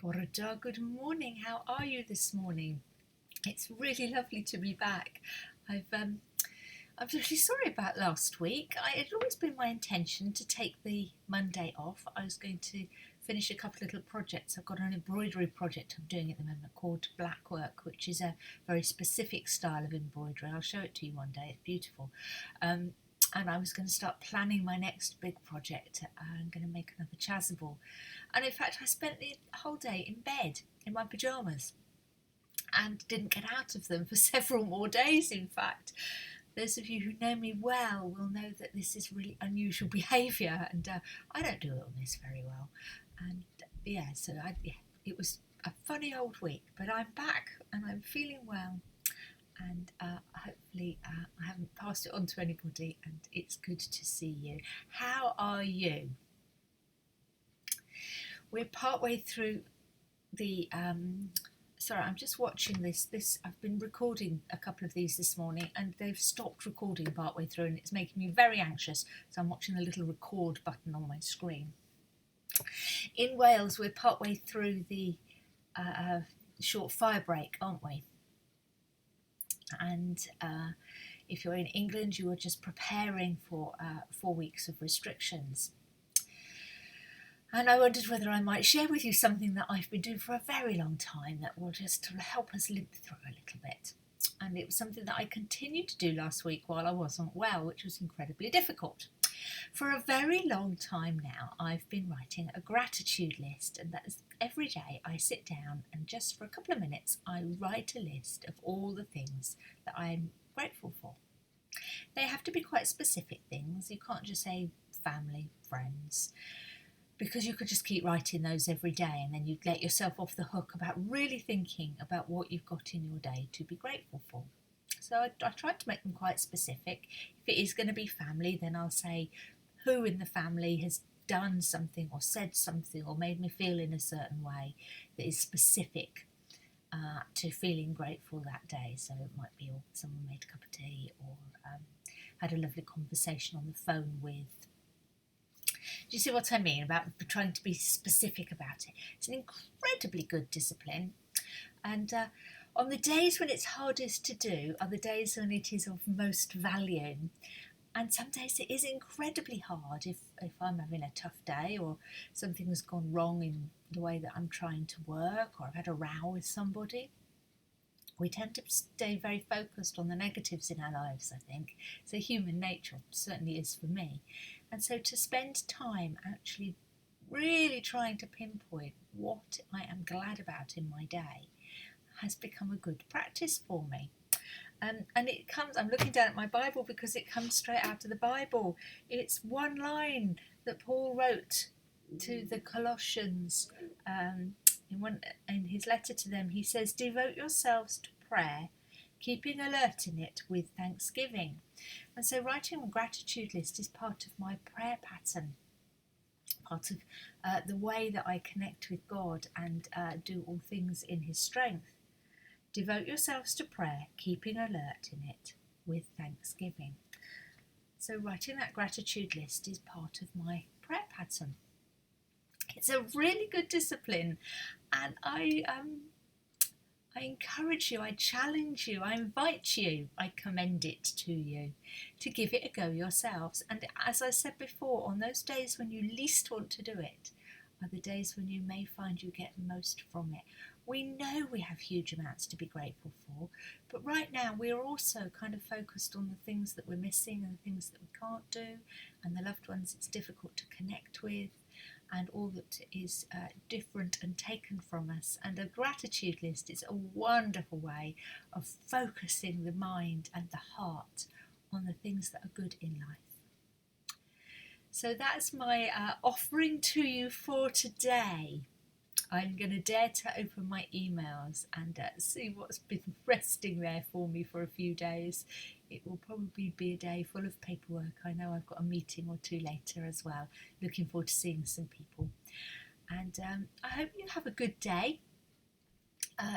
Borada, good morning. How are you this morning? It's really lovely to be back. I'm really sorry about last week. It had always been my intention to take the Monday off. I was going to finish a couple of little projects. I've got an embroidery project I'm doing at the moment called Blackwork, which is a very specific style of embroidery. I'll show it to you one day. It's beautiful. And I was going to start planning my next big project. I'm going to make another chasuble. And in fact, I spent the whole day in bed in my pyjamas and didn't get out of them for several more days, in fact. Those of you who know me well will know that this is really unusual behaviour, and I don't do illness very well. And it was a funny old week, but I'm back and I'm feeling well. And hopefully I haven't passed it on to anybody, and it's good to see you. How are you? We're partway through the sorry, I'm just watching this I've been recording a couple of these this morning, and they've stopped recording partway through, and it's making me very anxious, so I'm watching the little record button on my screen. In Wales, we're partway through the short fire break, aren't we? And if you're in England, you are just preparing for 4 weeks of restrictions. And I wondered whether I might share with you something that I've been doing for a very long time that will just help us limp through a little bit. And it was something that I continued to do last week while I wasn't well, which was incredibly difficult. For a very long time now, I've been writing a gratitude list, and that is every day I sit down and just for a couple of minutes I write a list of all the things that I'm grateful for. They have to be quite specific things. You can't just say family, friends, because you could just keep writing those every day and then you'd let yourself off the hook about really thinking about what you've got in your day to be grateful for. So I tried to make them quite specific. If it is going to be family, then I'll say who in the family has done something or said something or made me feel in a certain way that is specific to feeling grateful that day. So it might be someone made a cup of tea or had a lovely conversation on the phone with. Do you see what I mean about trying to be specific about it? It's an incredibly good discipline. And on the days when it's hardest to do are the days when it is of most value. And some days it is incredibly hard if I'm having a tough day or something has gone wrong in the way that I'm trying to work, or I've had a row with somebody. We tend to stay very focused on the negatives in our lives, I think. So human nature certainly is for me. And so to spend time actually really trying to pinpoint what I am glad about in my day has become a good practice for me. And it comes, I'm looking down at my Bible because it comes straight out of the Bible. It's one line that Paul wrote to the Colossians in his letter to them. He says, "Devote yourselves to prayer, keeping alert in it with thanksgiving." And so writing a gratitude list is part of my prayer pattern, part of the way that I connect with God and do all things in his strength. Devote yourselves to prayer, keeping alert in it with thanksgiving. So writing that gratitude list is part of my prayer pattern. It's a really good discipline, and I encourage you, I challenge you, I invite you, I commend it to you to give it a go yourselves. And as I said before, on those days when you least want to do it are the days when you may find you get most from it. We know we have huge amounts to be grateful for, but right now we are also kind of focused on the things that we're missing and the things that we can't do and the loved ones it's difficult to connect with and all that is different and taken from us. And a gratitude list is a wonderful way of focusing the mind and the heart on the things that are good in life. So that's my offering to you for today. I'm going to dare to open my emails and see what's been resting there for me for a few days. It will probably be a day full of paperwork. I know I've got a meeting or two later as well. Looking forward to seeing some people. And I hope you have a good day.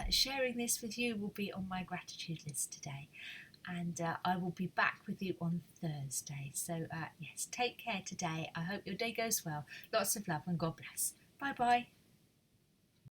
Sharing this with you will be on my gratitude list today. And I will be back with you on Thursday. So yes, take care today. I hope your day goes well. Lots of love and God bless. Bye bye.